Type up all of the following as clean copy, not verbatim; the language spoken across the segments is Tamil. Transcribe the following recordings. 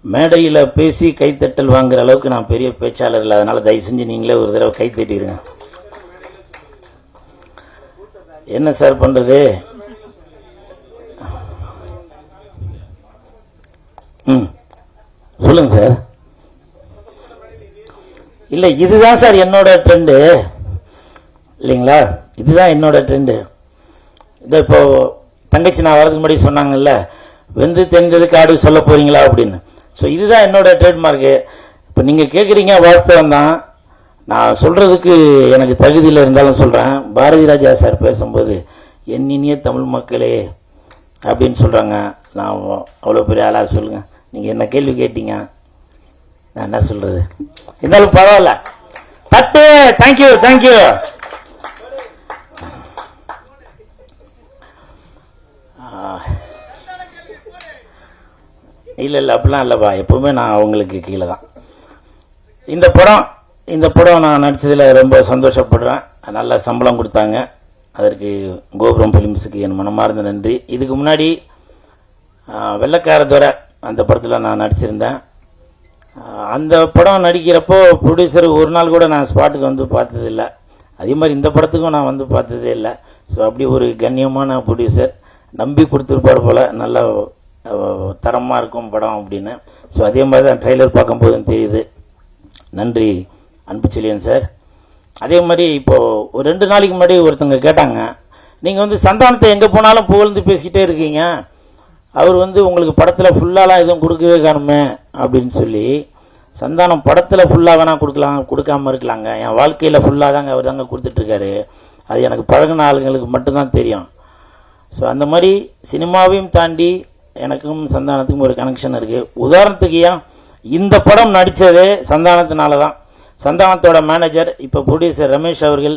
மேடையில் பேசி கைத்தட்டல் வாங்குற அளவுக்கு நான் பெரிய பேச்சாளர் இல்லை. அதனால தயவு செஞ்சு நீங்களே ஒரு தடவை கைத்தட்டிடுங்க. என்ன சார் பண்றது? சொல்லுங்க சார். இல்ல இதுதான் சார் என்னோட ட்ரெண்டு இல்லைங்களா? இதுதான் என்னோட ட்ரெண்டு. இதை இப்போ தங்கச்சி நான் வரதுக்கு முன்னாடி சொன்னாங்கல்ல, வெந்து தெரிந்தது காடு சொல்ல போறீங்களா அப்படின்னு. ஸோ இதுதான் என்னோட ட்ரேட்மார்க்கு. இப்போ நீங்க கேட்குறீங்க, வாஸ்தவம் தான். நான் சொல்றதுக்கு எனக்கு தகுதியில் இருந்தாலும் சொல்றேன். பாரதி ராஜா சார் பேசும்போது என் இனிய தமிழ் மக்களே அப்படின்னு சொல்றாங்க. நான் அவ்வளோ பெரிய ஆளா? சொல்லுங்க. நீங்க என்ன கேள்வி கேட்டீங்க, நான் என்ன சொல்றது? இருந்தாலும் பரவாயில்ல. தட்டு. Thank you thank you. இல்லை அப்படிலாம் இல்லைப்பா, எப்பவுமே நான் அவங்களுக்கு கீழே தான். இந்த படம் நான் நடித்ததில் ரொம்ப சந்தோஷப்படுறேன். நல்ல சம்பளம் கொடுத்தாங்க. அதற்கு கோபுரம் ஃபிலிம்ஸுக்கு என் மனமார்ந்த நன்றி. இதுக்கு முன்னாடி வெள்ளைக்கார துரை அந்த படத்தில் நான் நடிச்சிருந்தேன். அந்த படம் நடிக்கிறப்போ ப்ரொடியூசர் ஒரு நாள் கூட நான் ஸ்பாட்டுக்கு வந்து பார்த்ததில்லை. அதே மாதிரி இந்த படத்துக்கும் நான் வந்து பார்த்ததே இல்லை. ஸோ அப்படி ஒரு கண்ணியமான ப்ரொடியூசர் நம்பி கொடுத்துருப்பார் போல், நல்ல தரமாக இருக்கும் படம் அப்படின்னு. ஸோ அதே மாதிரி தான் ட்ரெய்லர் பார்க்கும்போதும் தெரியுது. நன்றி அன்புச்செழியன் சார். அதே மாதிரி இப்போது ஒரு 2 நாளைக்கு முன்னாடி ஒருத்தங்க கேட்டாங்க, நீங்கள் வந்து சந்தானத்தை எங்கே போனாலும் புகழ்ந்து பேசிக்கிட்டே இருக்கீங்க, அவர் வந்து உங்களுக்கு படத்தில் ஃபுல்லாலாம் எதுவும் கொடுக்கவே காணுமே அப்படின்னு சொல்லி. சந்தானம் படத்தில் ஃபுல்லாக வேணால் கொடுக்காம இருக்கலாங்க. என் வாழ்க்கையில் ஃபுல்லாக தாங்க அவர் தாங்க கொடுத்துட்ருக்காரு. அது எனக்கு பழகின ஆளுங்களுக்கு மட்டும்தான் தெரியும். ஸோ அந்த மாதிரி சினிமாவையும் தாண்டி எனக்கும் சந்தானத்துக்கும் ஒரு கனெக்ஷன் இருக்குது. உதாரணத்துக்கு ஏன் இந்த படம் நடித்ததே சந்தானத்தினால தான். சந்தானத்தோட மேனேஜர் இப்போ ப்ரொடியூசர் ரமேஷ் அவர்கள்,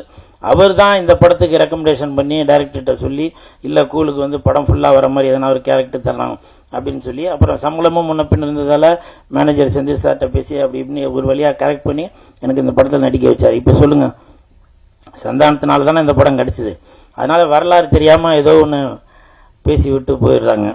அவர் தான் இந்த படத்துக்கு ரெக்கமெண்டேஷன் பண்ணி டைரக்டர்கிட்ட சொல்லி, இல்லை கூலுக்கு வந்து படம் ஃபுல்லாக வர மாதிரி எதனா ஒரு கேரக்டர் தரலாம் அப்படின்னு சொல்லி, அப்புறம் சம்பளமும் முன்ன பின் இருந்ததால் மேனேஜர் செந்தில் சார்கிட்ட பேசி அப்படி இப்படின்னு ஒரு வழியாக கரெக்ட் பண்ணி எனக்கு இந்த படத்தில் நடிக்க வச்சார். இப்போ சொல்லுங்கள், சந்தானத்தினால தானே இந்த படம் கிடச்சிது. அதனால் வரலாறு தெரியாமல் ஏதோ ஒன்று பேசி விட்டு போயிடுறாங்க.